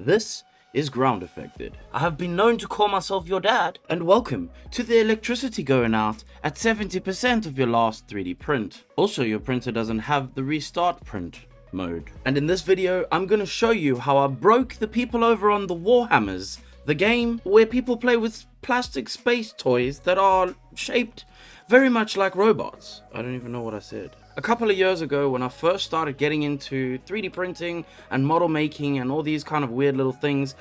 This is Groundeffected. I have been known to call myself your dad, and welcome to the electricity going out at 70% of your last 3D print. Also, your printer doesn't have the restart print mode. And in this video, I'm going to show you how I broke the people over on the Warhammers, the game where people play with plastic space toys that are shaped very much like robots. I don't even know what I said. A couple of years ago, when I first started getting into 3D printing and model making and all these kind of weird little things,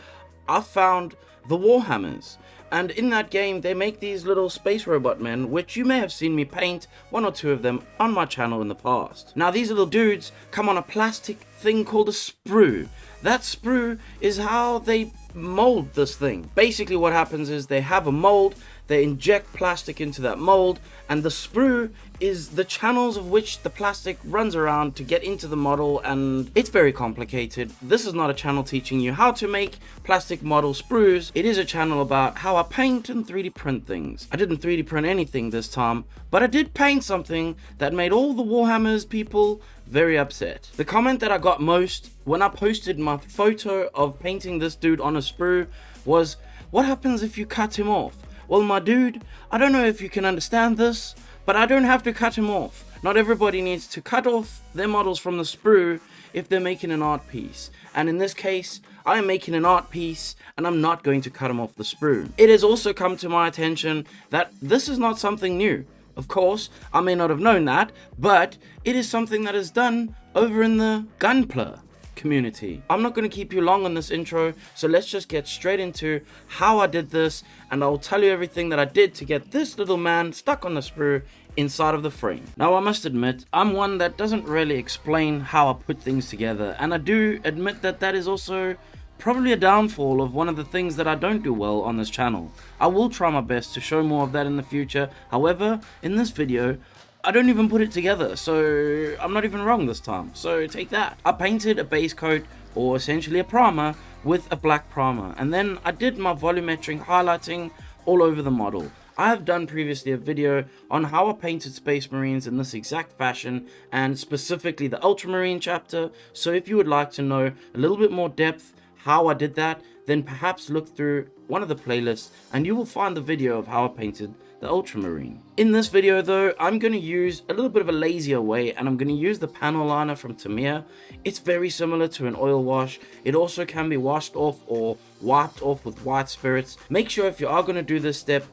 I found the Warhammers. And in that game, they make these little space robot men, which you may have seen me paint one or two of them on my channel in the past. Now, these little dudes come on a plastic thing called a sprue. That sprue is how they mold this thing. Basically, what happens is they have a mold, they inject plastic into that mold, and the sprue is the channels of which the plastic runs around to get into the model, and it's very complicated. This is not a channel teaching you how to make plastic model sprues. It is a channel about how I paint and 3D print things. I didn't 3D print anything this time, but I did paint something that made all the Warhammers people very upset. The comment that I got most when I posted my photo of painting this dude on a sprue was, "What happens if you cut him off?" Well, my dude, I don't know if you can understand this, but I don't have to cut him off. Not everybody needs to cut off their models from the sprue if they're making an art piece. And in this case, I am making an art piece and I'm not going to cut him off the sprue. It has also come to my attention that this is not something new. Of course, I may not have known that, but it is something that is done over in the Gunpla community. I'm not going to keep you long on this intro, so let's just get straight into how I did this, and I'll tell you everything that I did to get this little man stuck on the sprue inside of the frame. Now, I must admit, I'm one that doesn't really explain how I put things together, and I do admit that that is also probably a downfall of one of the things that I don't do well on this channel. I will try my best to show more of that in the future. However, in this video, I don't even put it together, so I'm not even wrong this time, so take that. I painted a base coat, or essentially a primer, with a black primer, and then I did my volumetric highlighting all over the model. I have done previously a video on how I painted Space Marines in this exact fashion, and specifically the Ultramarine chapter, so if you would like to know a little bit more depth how I did that, then perhaps look through one of the playlists and you will find the video of how I painted the Ultramarine. In this video though, I'm going to use a little bit of a lazier way, and I'm going to use the panel liner from Tamiya. It's very similar to an oil wash. It also can be washed off or wiped off with white spirits. Make sure if you are going to do this step,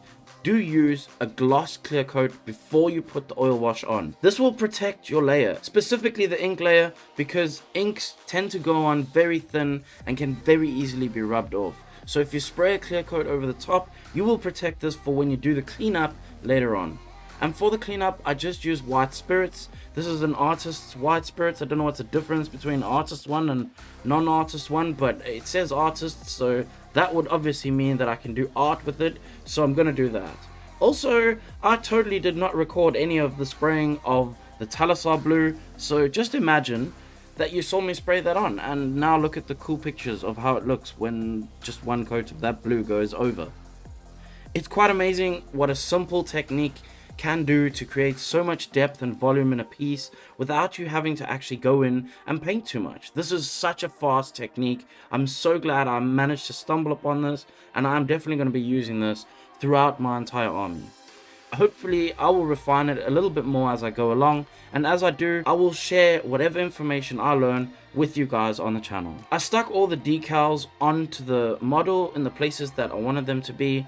do use a gloss clear coat before you put the oil wash on. This will protect your layer, specifically the ink layer, because inks tend to go on very thin and can very easily be rubbed off. So if you spray a clear coat over the top, you will protect this for when you do the cleanup later on. And for the cleanup, I just used white spirits. This is an artist's white spirits. I don't know what's the difference between artist one and non-artist one, but it says artist, so that would obviously mean that I can do art with it, so I'm gonna do that. Also, I totally did not record any of the spraying of the Talisar blue, so just imagine that you saw me spray that on, and now look at the cool pictures of how it looks when just one coat of that blue goes over. It's quite amazing what a simple technique can do to create so much depth and volume in a piece without you having to actually go in and paint too much. This is such a fast technique. I'm so glad I managed to stumble upon this, and I'm definitely going to be using this throughout my entire army. Hopefully I will refine it a little bit more as I go along, and as I do, I will share whatever information I learn with you guys on the channel. I stuck all the decals onto the model in the places that I wanted them to be.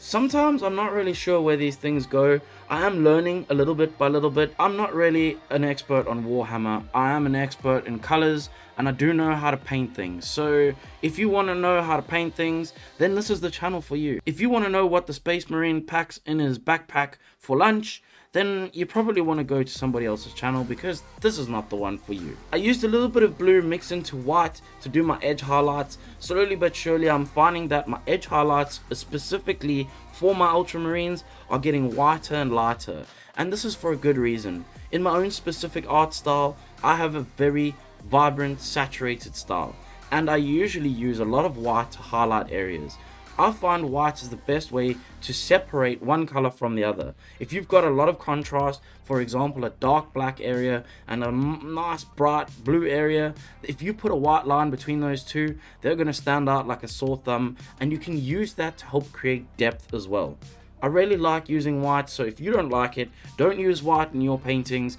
Sometimes I'm not really sure where these things go. I am learning a little bit by little bit. I'm not really an expert on Warhammer. I am an expert in colors, and I do know how to paint things. So if you want to know how to paint things, then this is the channel for you. If you want to know what the Space Marine packs in his backpack for lunch, then you probably want to go to somebody else's channel, because this is not the one for you. I used a little bit of blue mixed into white to do my edge highlights. Slowly but surely I'm finding that my edge highlights, specifically for my Ultramarines, are getting whiter and lighter, and this is for a good reason. In my own specific art style, I have a very vibrant, saturated style, and I usually use a lot of white to highlight areas. I find white is the best way to separate one color from the other. If you've got a lot of contrast, for example a dark black area and a nice bright blue area, if you put a white line between those two, they're going to stand out like a sore thumb, and you can use that to help create depth as well. I really like using white, so if you don't like it, don't use white in your paintings.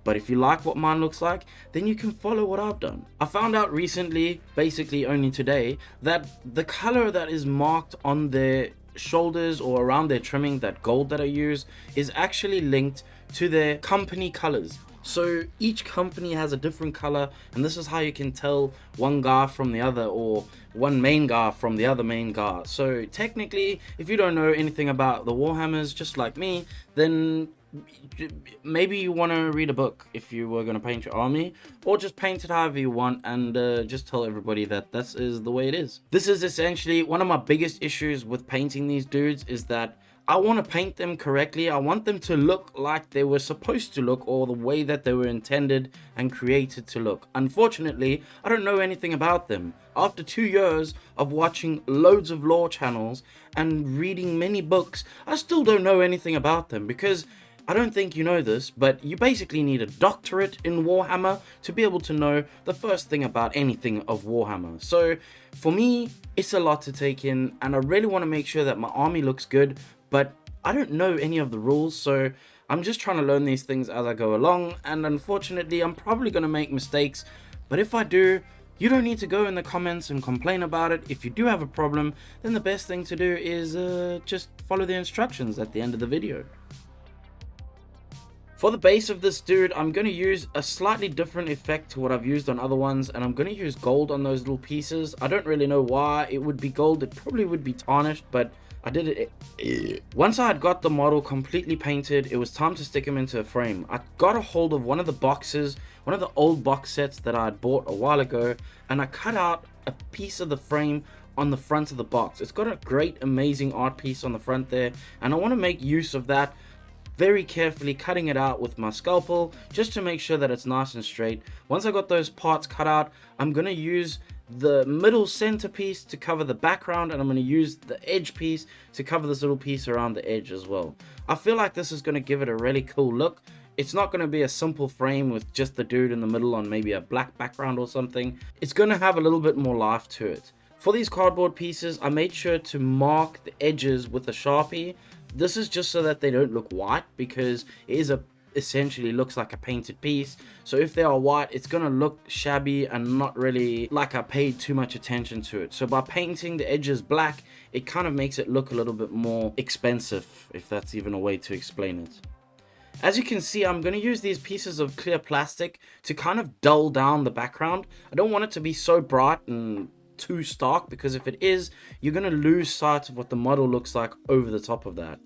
But if you like what mine looks like, then you can follow what I've done. I found out recently, basically only today, that the color that is marked on their shoulders or around their trimming, that gold that I use, is actually linked to their company colors. So each company has a different color, and this is how you can tell one guy from the other, or one main guy from the other main guy. So technically, if you don't know anything about the Warhammers, just like me, then maybe you want to read a book if you were going to paint your army, or just paint it however you want, and just tell everybody that this is the way it is. This is essentially one of my biggest issues with painting these dudes, is that I want to paint them correctly. I want them to look like they were supposed to look, or the way that they were intended and created to look. Unfortunately, I don't know anything about them. After 2 years of watching loads of lore channels and reading many books, I still don't know anything about them, because I don't think you know this, but you basically need a doctorate in Warhammer to be able to know the first thing about anything of Warhammer. So for me, it's a lot to take in, and I really want to make sure that my army looks good, but I don't know any of the rules, so I'm just trying to learn these things as I go along, and unfortunately I'm probably going to make mistakes, but if I do, you don't need to go in the comments and complain about it. If you do have a problem, then the best thing to do is just follow the instructions at the end of the video. For the base of this dude, I'm going to use a slightly different effect to what I've used on other ones, and I'm going to use gold on those little pieces. I don't really know why it would be gold. It probably would be tarnished, but I did it. Once I had got the model completely painted, it was time to stick him into a frame. I got a hold of one of the boxes, one of the old box sets that I had bought a while ago, and I cut out a piece of the frame on the front of the box. It's got a great, amazing art piece on the front there, and I want to make use of that, very carefully cutting it out with my scalpel just to make sure that it's nice and straight. Once I got those parts cut out, I'm going to use the middle centerpiece to cover the background, and I'm going to use the edge piece to cover this little piece around the edge as well. I feel like this is going to give it a really cool look. It's not going to be a simple frame with just the dude in the middle on maybe a black background or something. It's going to have a little bit more life to it. For these cardboard pieces, I made sure to mark the edges with a Sharpie. This is just so that they don't look white, because it is essentially looks like a painted piece. So if they are white, it's gonna look shabby and not really like I paid too much attention to it. So by painting the edges black, it kind of makes it look a little bit more expensive, if that's even a way to explain it. As you can see, I'm going to use these pieces of clear plastic to kind of dull down the background. I don't want it to be so bright and too stark, because if it is, you're going to lose sight of what the model looks like over the top of that.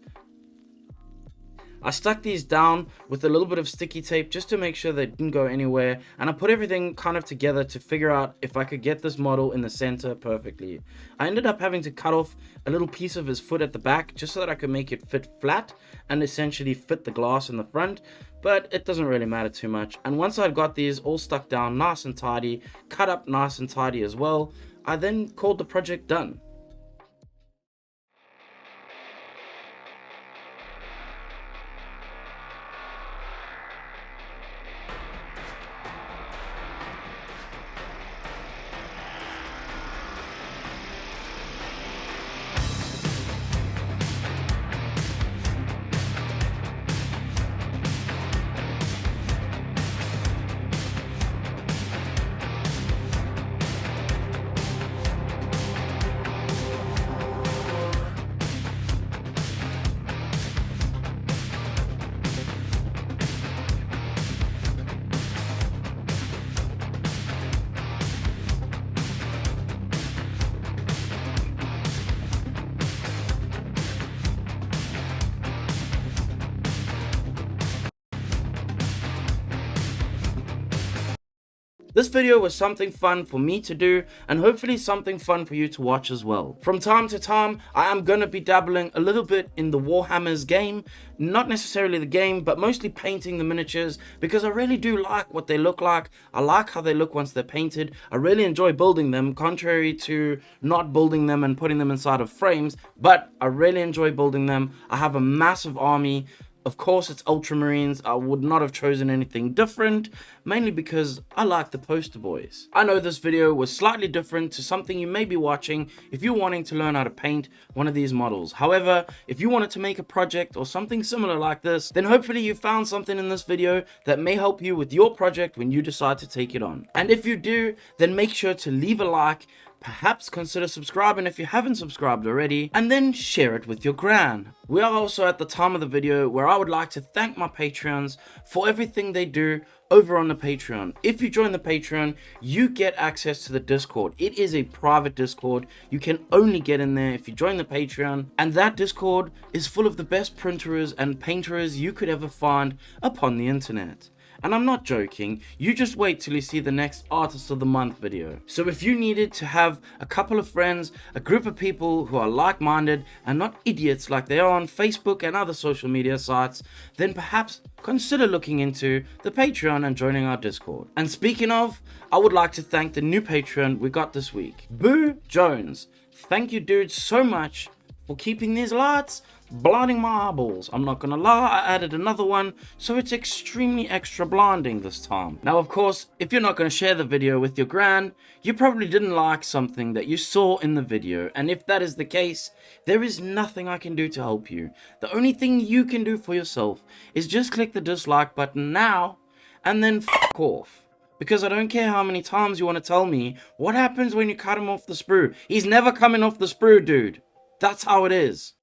I stuck these down with a little bit of sticky tape just to make sure they didn't go anywhere, and I put everything kind of together to figure out if I could get this model in the center perfectly. I ended up having to cut off a little piece of his foot at the back just so that I could make it fit flat and essentially fit the glass in the front, but it doesn't really matter too much. And once I'd got these all stuck down nice and tidy, cut up nice and tidy as well, I then called the project done. This video was something fun for me to do, and hopefully something fun for you to watch as well. From time to time, I am going to be dabbling a little bit in the Warhammers game, not necessarily the game, but mostly painting the miniatures, because I really do like what they look like. I like how they look once they're painted. I really enjoy building them, contrary to not building them and putting them inside of frames, but I really enjoy building them. I have a massive army. Of course, it's Ultramarines. I would not have chosen anything different, mainly because I like the poster boys. I know this video was slightly different to something you may be watching if you're wanting to learn how to paint one of these models. However, if you wanted to make a project or something similar like this, then hopefully you found something in this video that may help you with your project when you decide to take it on. And if you do, then make sure to leave a like, perhaps consider subscribing if you haven't subscribed already, and then share it with your gran. We are also at the time of the video where I would like to thank my Patreons for everything they do over on the Patreon. If you join the Patreon, you get access to the Discord. It is a private Discord. You can only get in there if you join the Patreon, and that Discord is full of the best printers and painters you could ever find upon the internet. And I'm not joking, you just wait till you see the next Artist of the Month video. So if you needed to have a couple of friends, a group of people who are like-minded and not idiots like they are on Facebook and other social media sites, then perhaps consider looking into the Patreon and joining our Discord. And speaking of, I would like to thank the new Patreon we got this week, Boo Jones. Thank you, dude, so much for keeping these lights blinding my eyeballs. I'm not gonna lie, I added another one, so it's extremely extra blinding this time. Now, of course, if you're not gonna share the video with your gran, you probably didn't like something that you saw in the video, and if that is the case, there is nothing I can do to help you. The only thing you can do for yourself is just click the dislike button now, and then f**k off. Because I don't care how many times you want to tell me, what happens when you cut him off the sprue? He's never coming off the sprue, dude. That's how it is.